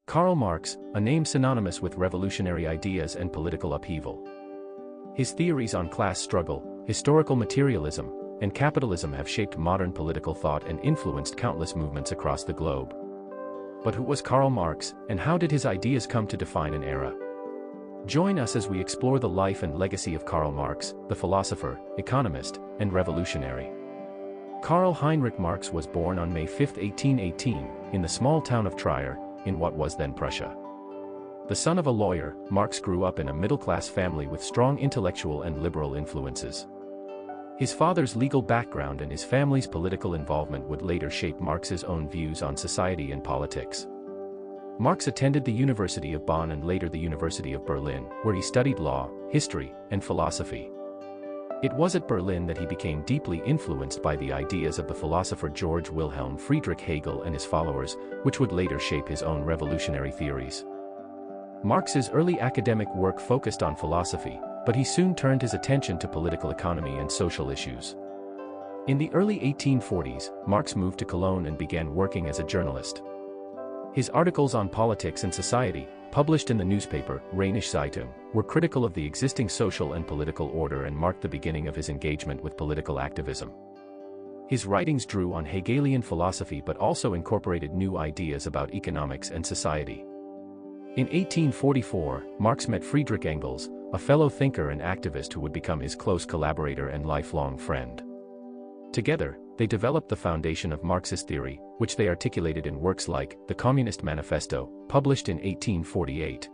Karl Marx, a name synonymous with revolutionary ideas and political upheaval. His theories on class struggle, historical materialism, and capitalism have shaped modern political thought and influenced countless movements across the globe. But who was Karl Marx, and how did his ideas come to define an era? Join us as we explore the life and legacy of Karl Marx, the philosopher, economist, and revolutionary. Karl Heinrich Marx was born on May 5, 1818, in the small town of Trier, in what was then Prussia. The son of a lawyer, Marx grew up in a middle-class family with strong intellectual and liberal influences. His father's legal background and his family's political involvement would later shape Marx's own views on society and politics. Marx attended the University of Bonn and later the University of Berlin, where he studied law, history, and philosophy. It was at Berlin that he became deeply influenced by the ideas of the philosopher Georg Wilhelm Friedrich Hegel and his followers, which would later shape his own revolutionary theories. Marx's early academic work focused on philosophy, but he soon turned his attention to political economy and social issues. In the early 1840s, Marx moved to Cologne and began working as a journalist. His articles on politics and society, published in the newspaper, Rheinische Zeitung, were critical of the existing social and political order and marked the beginning of his engagement with political activism. His writings drew on Hegelian philosophy but also incorporated new ideas about economics and society. In 1844, Marx met Friedrich Engels, a fellow thinker and activist who would become his close collaborator and lifelong friend. Together, they developed the foundation of Marxist theory, which they articulated in works like The Communist Manifesto, published in 1848.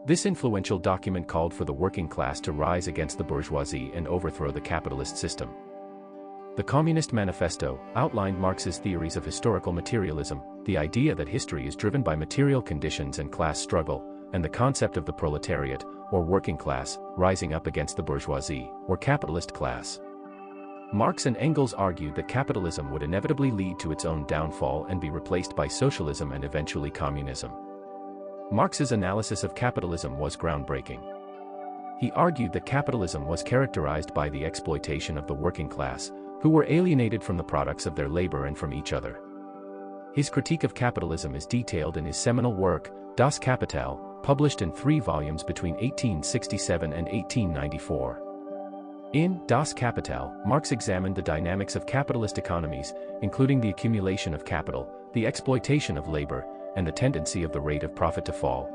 This influential document called for the working class to rise against the bourgeoisie and overthrow the capitalist system. The Communist Manifesto outlined Marx's theories of historical materialism, the idea that history is driven by material conditions and class struggle, and the concept of the proletariat, or working class, rising up against the bourgeoisie, or capitalist class. Marx and Engels argued that capitalism would inevitably lead to its own downfall and be replaced by socialism and eventually communism. Marx's analysis of capitalism was groundbreaking. He argued that capitalism was characterized by the exploitation of the working class, who were alienated from the products of their labor and from each other. His critique of capitalism is detailed in his seminal work, Das Kapital, published in 3 volumes between 1867 and 1894. In Das Kapital, Marx examined the dynamics of capitalist economies, including the accumulation of capital, the exploitation of labor, and the tendency of the rate of profit to fall.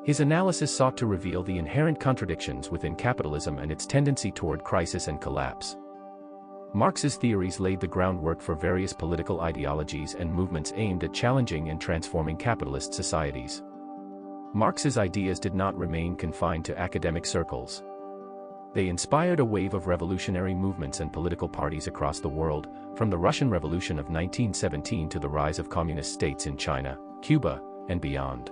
His analysis sought to reveal the inherent contradictions within capitalism and its tendency toward crisis and collapse. Marx's theories laid the groundwork for various political ideologies and movements aimed at challenging and transforming capitalist societies. Marx's ideas did not remain confined to academic circles. They inspired a wave of revolutionary movements and political parties across the world, from the Russian Revolution of 1917 to the rise of communist states in China, Cuba, and beyond.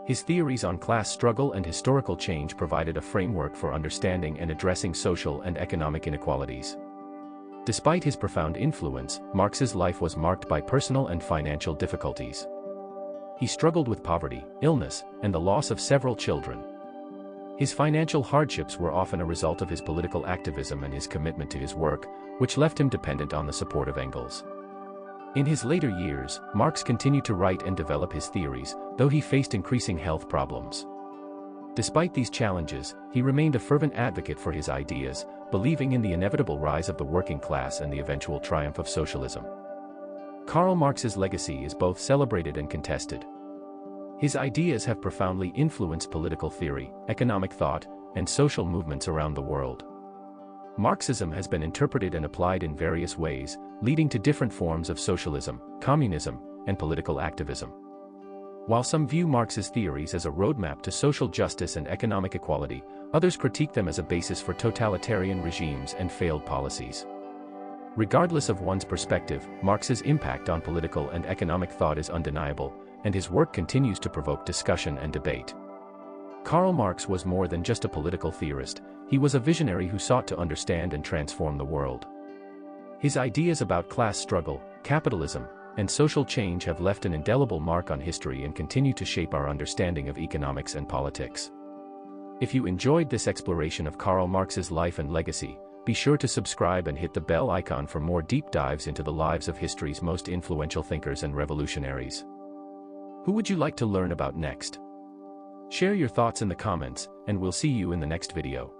His theories on class struggle and historical change provided a framework for understanding and addressing social and economic inequalities. Despite his profound influence, Marx's life was marked by personal and financial difficulties. He struggled with poverty, illness, and the loss of several children. His financial hardships were often a result of his political activism and his commitment to his work, which left him dependent on the support of Engels. In his later years, Marx continued to write and develop his theories, though he faced increasing health problems. Despite these challenges, he remained a fervent advocate for his ideas, believing in the inevitable rise of the working class and the eventual triumph of socialism. Karl Marx's legacy is both celebrated and contested. His ideas have profoundly influenced political theory, economic thought, and social movements around the world. Marxism has been interpreted and applied in various ways, leading to different forms of socialism, communism, and political activism. While some view Marx's theories as a roadmap to social justice and economic equality, others critique them as a basis for totalitarian regimes and failed policies. Regardless of one's perspective, Marx's impact on political and economic thought is undeniable, and his work continues to provoke discussion and debate. Karl Marx was more than just a political theorist, he was a visionary who sought to understand and transform the world. His ideas about class struggle, capitalism, and social change have left an indelible mark on history and continue to shape our understanding of economics and politics. If you enjoyed this exploration of Karl Marx's life and legacy, be sure to subscribe and hit the bell icon for more deep dives into the lives of history's most influential thinkers and revolutionaries. Who would you like to learn about next? Share your thoughts in the comments, and we'll see you in the next video.